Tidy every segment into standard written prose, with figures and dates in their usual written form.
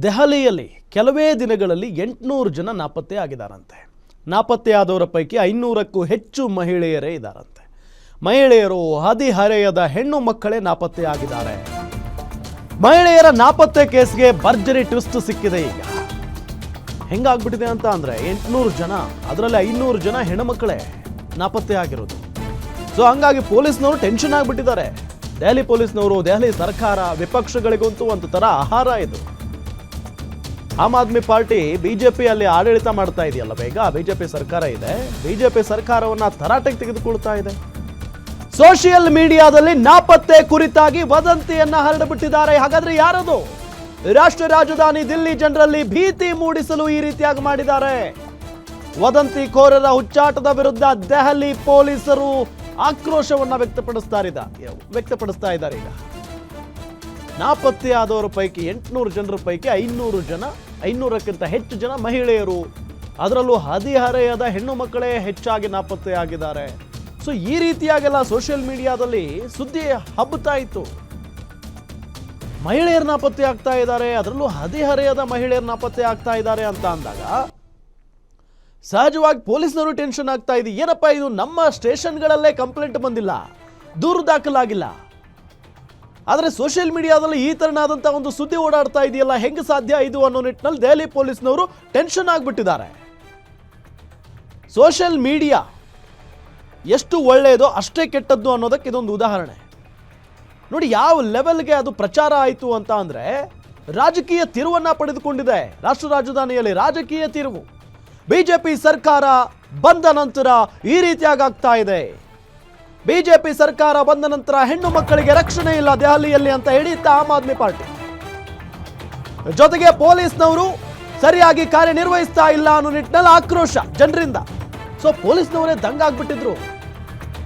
ದೆಹಲಿಯಲ್ಲಿ ಕೆಲವೇ ದಿನಗಳಲ್ಲಿ 800 ಜನ ನಾಪತ್ತೆ ಆಗಿದ್ದಾರಂತೆ. ನಾಪತ್ತೆಯಾದವರ ಪೈಕಿ 500ಕ್ಕೂ ಹೆಚ್ಚು ಮಹಿಳೆಯರೇ ಇದ್ದಾರಂತೆ. ಮಹಿಳೆಯರು ಹದಿಹರೆಯದ ಹೆಣ್ಣು ಮಕ್ಕಳೇ ನಾಪತ್ತೆಯಾಗಿದ್ದಾರೆ. ಮಹಿಳೆಯರ ನಾಪತ್ತೆ ಕೇಸ್ಗೆ ಭರ್ಜರಿ ಟ್ವಿಸ್ಟ್ ಸಿಕ್ಕಿದೆ. ಈಗ ಹೆಂಗಾಗ್ಬಿಟ್ಟಿದೆ ಅಂತ ಅಂದ್ರೆ 800 ಜನ, ಅದರಲ್ಲಿ 500 ಜನ ಹೆಣ್ಣುಮಕ್ಕಳೇ ನಾಪತ್ತೆ ಆಗಿರೋದು. ಸೊ ಹಂಗಾಗಿ ಪೊಲೀಸ್ನವರು ಟೆನ್ಷನ್ ಆಗಿಬಿಟ್ಟಿದ್ದಾರೆ. ದೆಹಲಿ ಪೊಲೀಸ್ನವರು, ದೆಹಲಿ ಸರ್ಕಾರ, ವಿಪಕ್ಷಗಳಿಗಂತೂ ಒಂದು ತರ ಆಹಾರ ಇದು. ಆಮ್ ಆದ್ಮಿ ಪಾರ್ಟಿ ಬಿಜೆಪಿ ಅಲ್ಲಿ ಆಡಳಿತ ಮಾಡ್ತಾ ಇದೆಯಲ್ಲ, ಬೇಗ ಬಿಜೆಪಿ ಸರ್ಕಾರ ಇದೆ. ಬಿಜೆಪಿ ಸರ್ಕಾರವನ್ನ ತರಾಟೆಗೆ ತೆಗೆದುಕೊಳ್ತಾ ಇದೆ. ಸೋಷಿಯಲ್ ಮೀಡಿಯಾದಲ್ಲಿ ನಾಪತ್ತೆ ಕುರಿತಾಗಿ ವದಂತಿಯನ್ನ ಹರಡಿಬಿಟ್ಟಿದ್ದಾರೆ. ಹಾಗಾದ್ರೆ ಯಾರದು? ರಾಷ್ಟ್ರ ರಾಜಧಾನಿ ದಿಲ್ಲಿ ಜನರಲ್ಲಿ ಭೀತಿ ಮೂಡಿಸಲು ಈ ರೀತಿಯಾಗಿ ಮಾಡಿದ್ದಾರೆ. ವದಂತಿ ಕೋರರ ಹುಚ್ಚಾಟದ ವಿರುದ್ಧ ದೆಹಲಿ ಪೊಲೀಸರು ಆಕ್ರೋಶವನ್ನ ವ್ಯಕ್ತಪಡಿಸ್ತಾ ಇದ್ದಾರೆ. ಈಗ ನಾಪತ್ತೆಯಾದವರ ಪೈಕಿ 800 ಜನರ ಪೈಕಿ 500ಕ್ಕಿಂತ ಹೆಚ್ಚು ಜನ ಮಹಿಳೆಯರು, ಅದರಲ್ಲೂ ಹದಿಹರೆಯದ ಹೆಣ್ಣು ಮಕ್ಕಳೇ ಹೆಚ್ಚಾಗಿ ನಾಪತ್ತೆಯಾಗಿದ್ದಾರೆ. ಸೊ ಈ ರೀತಿಯಾಗೆಲ್ಲ ಸೋಷಿಯಲ್ ಮೀಡಿಯಾದಲ್ಲಿ ಸುದ್ದಿ ಹಬ್ಬುತ್ತಾ ಇತ್ತು. ಮಹಿಳೆಯರು ನಾಪತ್ತೆ ಆಗ್ತಾ ಇದ್ದಾರೆ, ಅದರಲ್ಲೂ ಹದಿಹರೆಯದ ಮಹಿಳೆಯರು ನಾಪತ್ತೆ ಆಗ್ತಾ ಇದ್ದಾರೆ ಅಂತ ಅಂದಾಗ ಸಹಜವಾಗಿ ಪೊಲೀಸ್ನವರು ಟೆನ್ಷನ್ ಆಗ್ತಾ ಇದೆ. ಏನಪ್ಪ ಇದು, ನಮ್ಮ ಸ್ಟೇಷನ್ಗಳಲ್ಲೇ ಕಂಪ್ಲೇಂಟ್ ಬಂದಿಲ್ಲ, ದೂರು ದಾಖಲಾಗಿಲ್ಲ, ಆದರೆ ಸೋಷಿಯಲ್ ಮೀಡಿಯಾದಲ್ಲಿ ಈ ತರನಾದಂಥ ಒಂದು ಸುದ್ದಿ ಓಡಾಡ್ತಾ ಇದೆಯಲ್ಲ, ಹೆಂಗೆ ಸಾಧ್ಯ ಇದು ಅನ್ನೋ ನಿಟ್ಟಿನಲ್ಲಿ ದೆಹಲಿ ಪೊಲೀಸ್ನವರು ಟೆನ್ಷನ್ ಆಗಿಬಿಟ್ಟಿದ್ದಾರೆ. ಸೋಷಿಯಲ್ ಮೀಡಿಯಾ ಎಷ್ಟು ಒಳ್ಳೆಯದೋ ಅಷ್ಟೇ ಕೆಟ್ಟದ್ದು ಅನ್ನೋದಕ್ಕೆ ಇದೊಂದು ಉದಾಹರಣೆ ನೋಡಿ. ಯಾವ ಲೆವೆಲ್ಗೆ ಅದು ಪ್ರಚಾರ ಆಯಿತು ಅಂತ ಅಂದರೆ ರಾಜಕೀಯ ತಿರುವನ್ನ ಪಡೆದುಕೊಂಡಿದೆ. ರಾಷ್ಟ್ರ ರಾಜಧಾನಿಯಲ್ಲಿ ರಾಜಕೀಯ ತಿರುವು. ಬಿಜೆಪಿ ಸರ್ಕಾರ ಬಂದ ನಂತರ ಈ ರೀತಿಯಾಗಿ ಆಗ್ತಾ ಇದೆ. ಬಿಜೆಪಿ ಸರ್ಕಾರ ಬಂದ ನಂತರ ಹೆಣ್ಣು ಮಕ್ಕಳಿಗೆ ರಕ್ಷಣೆ ಇಲ್ಲ ದೆಹಲಿಯಲ್ಲಿ ಅಂತ ಹೇಳಿದ್ದ ಆಮ್ ಆದ್ಮಿ ಪಾರ್ಟಿ. ಜೊತೆಗೆ ಪೊಲೀಸ್ನವರು ಸರಿಯಾಗಿ ಕಾರ್ಯನಿರ್ವಹಿಸ್ತಾ ಇಲ್ಲ ಅನ್ನೋ ನಿಟ್ಟಿನಲ್ಲಿ ಆಕ್ರೋಶ ಜನರಿಂದ. ಸೊ ಪೊಲೀಸ್ನವರೇ ದಂಗಾಗ್ಬಿಟ್ಟಿದ್ರು.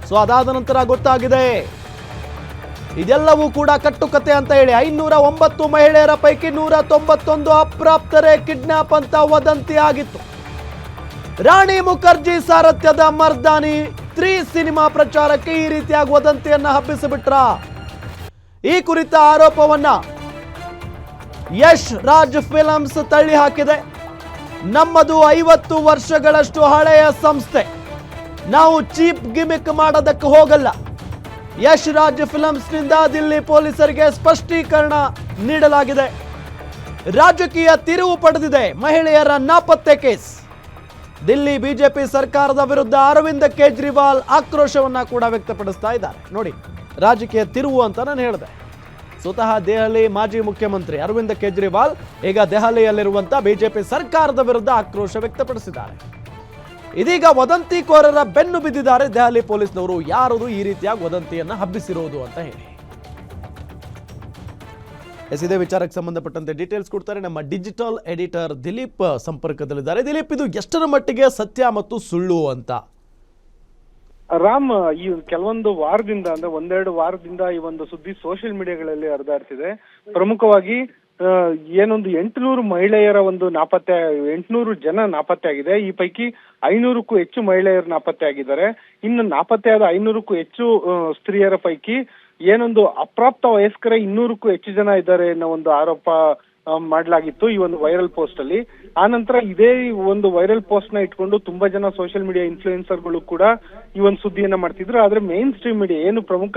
ಸೊ ಅದಾದ ನಂತರ ಗೊತ್ತಾಗಿದೆ ಇದೆಲ್ಲವೂ ಕೂಡ ಕಟ್ಟುಕತೆ ಅಂತ ಹೇಳಿ 509 ಮಹಿಳೆಯರ ಪೈಕಿ 191 ಅಪ್ರಾಪ್ತರೇ ಕಿಡ್ನಾಪ್ ಅಂತ ವದಂತಿ ಆಗಿತ್ತು. ರಾಣಿ ಮುಖರ್ಜಿ ಸಾರಥ್ಯದ ಮರ್ದಾನಿ 3 ಸಿನಿಮಾ ಪ್ರಚಾರಕ್ಕೆ ಈ ರೀತಿಯಾಗಿ ವದಂತಿಯನ್ನ ಹಬ್ಬಿಸಿಬಿಟ್ರ. ಈ ಕುರಿತ ಆರೋಪವನ್ನ ಯಶ್ ರಾಜ್ ಫಿಲ್ಮ್ಸ್ ತಳ್ಳಿ ಹಾಕಿದೆ. ನಮ್ಮದು 50 ವರ್ಷಗಳಷ್ಟು ಹಳೆಯ ಸಂಸ್ಥೆ, ನಾವು ಚೀಪ್ ಗಿಮಿಕ್ ಮಾಡೋದಕ್ಕೆ ಹೋಗಲ್ಲ. ಯಶ್ ರಾಜ್ ಫಿಲ್ಮ್ಸ್ ನಿಂದ ದಿಲ್ಲಿ ಪೊಲೀಸರಿಗೆ ಸ್ಪಷ್ಟೀಕರಣ ನೀಡಲಾಗಿದೆ. ರಾಜಕೀಯ ತಿರುವು ಪಡೆದಿದೆ ಮಹಿಳೆಯರ ನಾಪತ್ತೆ ಕೇಸ್. ದಿಲ್ಲಿ ಬಿಜೆಪಿ ಸರ್ಕಾರದ ವಿರುದ್ಧ ಅರವಿಂದ್ ಕೇಜ್ರಿವಾಲ್ ಆಕ್ರೋಶವನ್ನ ಕೂಡ ವ್ಯಕ್ತಪಡಿಸ್ತಾ ಇದ್ದಾರೆ. ನೋಡಿ, ರಾಜಕೀಯ ತಿರುವು ಅಂತ ನಾನು ಹೇಳಿದೆ. ಸ್ವತಃ ದೆಹಲಿ ಮಾಜಿ ಮುಖ್ಯಮಂತ್ರಿ ಅರವಿಂದ್ ಕೇಜ್ರಿವಾಲ್ ಈಗ ದೆಹಲಿಯಲ್ಲಿರುವಂತಹ ಬಿಜೆಪಿ ಸರ್ಕಾರದ ವಿರುದ್ಧ ಆಕ್ರೋಶ ವ್ಯಕ್ತಪಡಿಸಿದ್ದಾರೆ. ಇದೀಗ ವದಂತಿಕೋರರ ಬೆನ್ನು ಬಿದ್ದಿದ್ದಾರೆ ದೆಹಲಿ ಪೊಲೀಸ್ನವರು. ಯಾರದು ಈ ರೀತಿಯಾಗಿ ವದಂತಿಯನ್ನ ಹಬ್ಬಿಸಿರೋದು ಅಂತ ಹೇಳಿ ಇದೇ ವಿಚಾರಕ್ಕೆ ಸಂಬಂಧಪಟ್ಟಂತೆ ಡೀಟೇಲ್ಸ್ ಕೊಡ್ತಾರೆ ನಮ್ಮ ಡಿಜಿಟಲ್ ಎಡಿಟರ್ ದಿಲೀಪ್ ಸಂಪರ್ಕದಲ್ಲಿದ್ದಾರೆ. ದಿಲೀಪ್, ಇದು ಎಷ್ಟರ ಮಟ್ಟಿಗೆ ಸತ್ಯ ಮತ್ತು ಸುಳ್ಳು ಅಂತ? ರಾಮ್, ಈ ಕೆಲವೊಂದು ವಾರದಿಂದ ಅಂದ್ರೆ 1-2 ವಾರದಿಂದ ಈ ಒಂದು ಸುದ್ದಿ ಸೋಷಿಯಲ್ ಮೀಡಿಯಾಗಳಲ್ಲಿ ಹರಿದಾಡ್ತಿದೆ. ಪ್ರಮುಖವಾಗಿ ಏನೊಂದು 800 ಮಹಿಳೆಯರ ಒಂದು ನಾಪತ್ತೆ, 800 ಜನ ನಾಪತ್ತೆ ಆಗಿದೆ. ಈ ಪೈಕಿ 500ಕ್ಕೂ ಹೆಚ್ಚು ಮಹಿಳೆಯರು ನಾಪತ್ತೆ ಆಗಿದ್ದಾರೆ. ಇನ್ನು ನಾಪತ್ತೆಯಾದ 500ಕ್ಕೂ ಹೆಚ್ಚು ಸ್ತ್ರೀಯರ ಪೈಕಿ ಏನೊಂದು ಅಪ್ರಾಪ್ತ ವಯಸ್ಕರ 200ಕ್ಕೂ ಹೆಚ್ಚು ಜನ ಇದ್ದಾರೆ ಅನ್ನೋ ಒಂದು ಆರೋಪ ಮಾಡಲಾಗಿತ್ತು ಈ ಒಂದು ವೈರಲ್ ಪೋಸ್ಟ್ ಅಲ್ಲಿ. ಆ ನಂತರ ಇದೇ ಒಂದು ವೈರಲ್ ಪೋಸ್ಟ್ ನ ಇಟ್ಕೊಂಡು ತುಂಬಾ ಜನ ಸೋಷಿಯಲ್ ಮೀಡಿಯಾ ಇನ್ಫ್ಲೂಯೆನ್ಸರ್ಗಳು ಕೂಡ ಈ ಒಂದು ಸುದ್ದಿಯನ್ನ ಮಾಡ್ತಿದ್ರು. ಆದ್ರೆ ಮೇನ್ ಸ್ಟ್ರೀಮ್ ಮೀಡಿಯಾ ಏನು ಪ್ರಮುಖ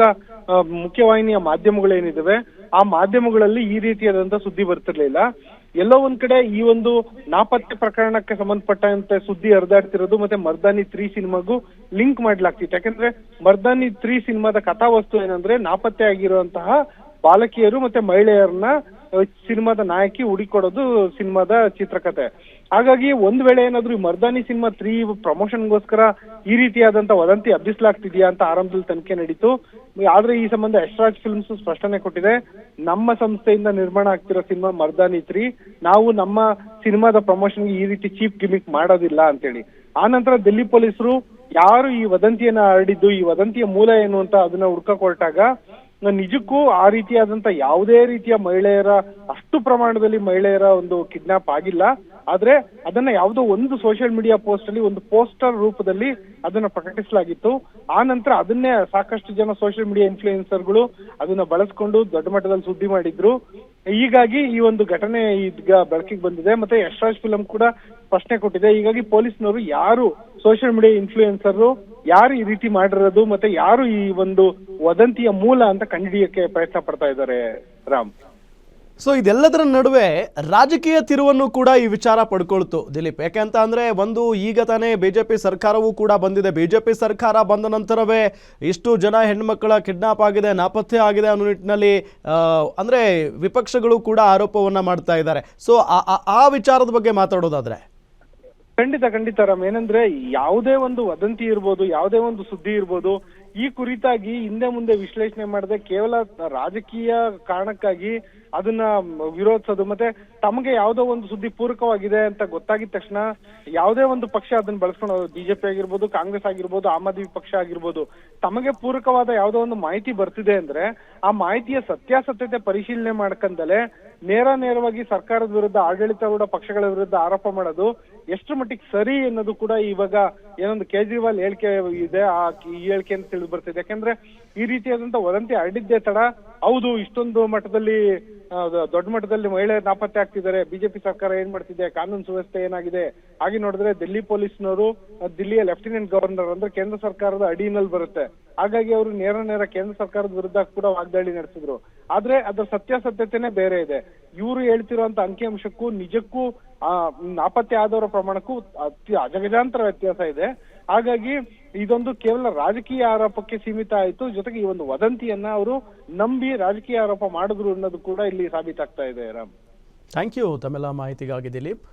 ಮುಖ್ಯವಾಹಿನಿಯ ಮಾಧ್ಯಮಗಳೇನಿದಾವೆ ಆ ಮಾಧ್ಯಮಗಳಲ್ಲಿ ಈ ರೀತಿಯಾದಂತ ಸುದ್ದಿ ಬರ್ತಿರ್ಲಿಲ್ಲ. ಎಲ್ಲೋ ಒಂದ್ ಕಡೆ ಈ ಒಂದು ನಾಪತ್ತೆ ಪ್ರಕರಣಕ್ಕೆ ಸಂಬಂಧಪಟ್ಟಂತೆ ಸುದ್ದಿ ಹರಿದಾಡ್ತಿರೋದು ಮತ್ತೆ ಮರ್ದಾನಿ 3 ಸಿನಿಮಾಗೂ ಲಿಂಕ್ ಮಾಡ್ಲಾಗ್ತಿತ್ತು. ಯಾಕಂದ್ರೆ ಮರ್ದಾನಿ 3 ಸಿನಿಮಾದ ಕಥಾವಸ್ತು ಏನಂದ್ರೆ ನಾಪತ್ತೆ ಆಗಿರುವಂತಹ ಬಾಲಕಿಯರು ಮತ್ತೆ ಮಹಿಳೆಯರನ್ನ ಸಿನಿಮಾದ ನಾಯಕಿ ಹುಡುಕೊಡೋದು ಸಿನಿಮಾದ ಚಿತ್ರಕಥೆ. ಹಾಗಾಗಿ ಒಂದ್ ವೇಳೆ ಏನಾದ್ರು ಈ ಮರ್ದಾನಿ ಸಿನಿಮಾ 3 ಪ್ರಮೋಷನ್ಗೋಸ್ಕರ ಈ ರೀತಿಯಾದಂತ ವದಂತಿ ಹಬ್ಬಿಸ್ಲಾಗ್ತಿದ್ಯಾ ಅಂತ ಆರಂಭದಲ್ಲಿ ತನಿಖೆ ನಡೀತು. ಆದ್ರೆ ಈ ಸಂಬಂಧ ಯಶ್ ರಾಜ್ ಫಿಲ್ಮ್ಸ್ ಸ್ಪಷ್ಟನೆ ಕೊಟ್ಟಿದೆ. ನಮ್ಮ ಸಂಸ್ಥೆಯಿಂದ ನಿರ್ಮಾಣ ಆಗ್ತಿರೋ ಸಿನಿಮಾ ಮರ್ದಾನಿ 3, ನಾವು ನಮ್ಮ ಸಿನಿಮಾದ ಪ್ರಮೋಷನ್ಗೆ ಈ ರೀತಿ ಚೀಪ್ ಗಿಮಿಕ್ ಮಾಡೋದಿಲ್ಲ ಅಂತೇಳಿ. ಆ ನಂತರ ದಿಲ್ಲಿ ಪೊಲೀಸರು ಯಾರು ಈ ವದಂತಿಯನ್ನ ಹರಡಿದ್ದು, ಈ ವದಂತಿಯ ಮೂಲ ಏನು ಅಂತ ಅದನ್ನ ಹುಡ್ಕಕ್ ಹೊರಟಾಗ ನಿಜಕ್ಕೂ ಆ ರೀತಿಯಾದಂತ ಯಾವುದೇ ರೀತಿಯ ಮಹಿಳೆಯರ, ಅಷ್ಟು ಪ್ರಮಾಣದಲ್ಲಿ ಮಹಿಳೆಯರ ಒಂದು ಕಿಡ್ನಾಪ್ ಆಗಿಲ್ಲ. ಆದ್ರೆ ಅದನ್ನ ಯಾವುದೋ ಒಂದು ಸೋಷಿಯಲ್ ಮೀಡಿಯಾ ಪೋಸ್ಟ್ ಅಲ್ಲಿ ಒಂದು ಪೋಸ್ಟರ್ ರೂಪದಲ್ಲಿ ಅದನ್ನ ಪ್ರಕಟಿಸಲಾಗಿತ್ತು. ಆ ನಂತರ ಅದನ್ನೇ ಸಾಕಷ್ಟು ಜನ ಸೋಷಿಯಲ್ ಮೀಡಿಯಾ ಇನ್ಫ್ಲೂಯೆನ್ಸರ್ಗಳು ಅದನ್ನ ಬಳಸ್ಕೊಂಡು ದೊಡ್ಡ ಮಟ್ಟದಲ್ಲಿ ಸುದ್ದಿ ಮಾಡಿದ್ರು. ಹೀಗಾಗಿ ಈ ಒಂದು ಘಟನೆ ಈಗ ಬೆಳಕಿಗೆ ಬಂದಿದೆ. ಮತ್ತೆ ಯಶ್ರಾಜ್ ಫಿಲಂ ಕೂಡ ಪ್ರಶ್ನೆ ಕೊಟ್ಟಿದೆ. ಹೀಗಾಗಿ ಪೊಲೀಸ್ನವರು ಯಾರು ಸೋಷಿಯಲ್ ಮೀಡಿಯಾ ಇನ್ಫ್ಲೂಯೆನ್ಸರ್, ಯಾರು ಈ ರೀತಿ ಮಾಡಿರೋದು, ಮತ್ತೆ ಯಾರು ಈ ಒಂದು ವದಂತಿಯ ಮೂಲ ಅಂತ ಕಂಡುಹಿಡಿಯಕ್ಕೆ ಪ್ರಯತ್ನ ಪಡ್ತಾ ಇದ್ದಾರೆ ರಾಮ್. ಸೊ ಇದೆಲ್ಲದರ ನಡುವೆ ರಾಜಕೀಯ ತಿರುವನ್ನು ಕೂಡ ಈ ವಿಚಾರ ಪಡ್ಕೊಳ್ತು ದಿಲೀಪ್. ಯಾಕೆಂತ ಅಂದರೆ ಒಂದು ಈಗ ತಾನೇ BJP ಸರ್ಕಾರವೂ ಕೂಡ ಬಂದಿದೆ. BJP ಸರ್ಕಾರ ಬಂದ ನಂತರವೇ ಇಷ್ಟು ಜನ ಹೆಣ್ಮಕ್ಕಳ ಕಿಡ್ನಾಪ್ ಆಗಿದೆ, ನಾಪತ್ತೆ ಆಗಿದೆ ಅನ್ನೋ ನಿಟ್ಟಿನಲ್ಲಿ ಅಂದರೆ ವಿಪಕ್ಷಗಳು ಕೂಡ ಆರೋಪವನ್ನು ಮಾಡ್ತಾ ಇದ್ದಾರೆ. ಸೊ ಆ ವಿಚಾರದ ಬಗ್ಗೆ ಮಾತಾಡೋದಾದ್ರೆ ಖಂಡಿತ ರಾಮ್. ಏನಂದ್ರೆ ಯಾವುದೇ ಒಂದು ವದಂತಿ ಇರ್ಬೋದು, ಯಾವುದೇ ಒಂದು ಸುದ್ದಿ ಇರ್ಬೋದು, ಈ ಕುರಿತಾಗಿ ಹಿಂದೆ ಮುಂದೆ ವಿಶ್ಲೇಷಣೆ ಮಾಡದೆ ಕೇವಲ ರಾಜಕೀಯ ಕಾರಣಕ್ಕಾಗಿ ಅದನ್ನ ವಿರೋಧಿಸೋದು, ಮತ್ತೆ ತಮಗೆ ಯಾವುದೋ ಒಂದು ಸುದ್ದಿ ಪೂರಕವಾಗಿದೆ ಅಂತ ಗೊತ್ತಾಗಿದ ತಕ್ಷಣ ಯಾವುದೇ ಒಂದು ಪಕ್ಷ ಅದನ್ನ ಬಳಸ್ಕೊಂಡು, BJP ಆಗಿರ್ಬೋದು, ಕಾಂಗ್ರೆಸ್ ಆಗಿರ್ಬೋದು, ಆಮ್ ಆದ್ಮಿ ಪಕ್ಷ ಆಗಿರ್ಬೋದು, ತಮಗೆ ಪೂರಕವಾದ ಯಾವುದೋ ಒಂದು ಮಾಹಿತಿ ಬರ್ತಿದೆ ಅಂದ್ರೆ ಆ ಮಾಹಿತಿಯ ಸತ್ಯಾಸತ್ಯತೆ ಪರಿಶೀಲನೆ ಮಾಡ್ಕೊಂಡಲೆ ನೇರವಾಗಿ ಸರ್ಕಾರದ ವಿರುದ್ಧ, ಆಡಳಿತಾರೂಢ ಪಕ್ಷಗಳ ವಿರುದ್ಧ ಆರೋಪ ಮಾಡೋದು ಎಷ್ಟು ಮಟ್ಟಿಗೆ ಸರಿ ಅನ್ನೋದು ಕೂಡ ಇವಾಗ ಏನೊಂದು ಕೇಜ್ರಿವಾಲ್ ಹೇಳಿಕೆ ಇದೆ, ಆ ಹೇಳಿಕೆ ಅಂತ ತಿಳಿದು ಬರ್ತಿದೆ. ಯಾಕಂದ್ರೆ ಈ ರೀತಿಯಾದಂತ ವದಂತಿ ಹರಡಿದ್ದೇ ತಡ. ಹೌದು, ಇಷ್ಟೊಂದು ಮಟ್ಟದಲ್ಲಿ ದೊಡ್ಡ ಮಟ್ಟದಲ್ಲಿ ಮಹಿಳೆಯರು ನಾಪತ್ತೆ ಆಗ್ತಿದ್ದಾರೆ, BJP ಸರ್ಕಾರ ಏನ್ ಮಾಡ್ತಿದೆ, ಕಾನೂನು ಸುವ್ಯವಸ್ಥೆ ಏನಾಗಿದೆ. ಹಾಗೆ ನೋಡಿದ್ರೆ ದಿಲ್ಲಿ ಪೊಲೀಸ್ನವರು ದಿಲ್ಲಿಯ ಲೆಫ್ಟಿನೆಂಟ್ ಗವರ್ನರ್ ಅಂದ್ರೆ ಕೇಂದ್ರ ಸರ್ಕಾರದ ಅಡಿನಲ್ಲಿ ಬರುತ್ತೆ. ಹಾಗಾಗಿ ಅವರು ನೇರ ಕೇಂದ್ರ ಸರ್ಕಾರದ ವಿರುದ್ಧ ಕೂಡ ವಾಗ್ದಾಳಿ ನಡೆಸಿದ್ರು. ಆದ್ರೆ ಅದರ ಸತ್ಯಾಸತ್ಯತೆನೇ ಬೇರೆ ಇದೆ. ಇವರು ಹೇಳ್ತಿರುವಂತ ಅಂಕಿಅಂಶಕ್ಕೂ ನಿಜಕ್ಕೂ ನಾಪತ್ತೆ ಆದವರ ಪ್ರಮಾಣಕ್ಕೂ ಅಜಗಜಾಂತರ ವ್ಯತ್ಯಾಸ ಇದೆ. ಹಾಗಾಗಿ ಇದೊಂದು ಕೇವಲ ರಾಜಕೀಯ ಆರೋಪಕ್ಕೆ ಸೀಮಿತ ಆಯಿತು. ಜೊತೆಗೆ ಈ ಒಂದು ವದಂತಿಯನ್ನ ಅವರು ನಂಬಿ ರಾಜಕೀಯ ಆರೋಪ ಮಾಡಿದ್ರು ಅನ್ನೋದು ಕೂಡ ಇಲ್ಲಿ ಸಾಬೀತಾಗ್ತಾ ಇದೆ ರಾಮ್. ಥ್ಯಾಂಕ್ ಯು ತಮ್ಮೆಲ್ಲ ಮಾಹಿತಿಗಾಗಿ ದಿಲೀಪ್.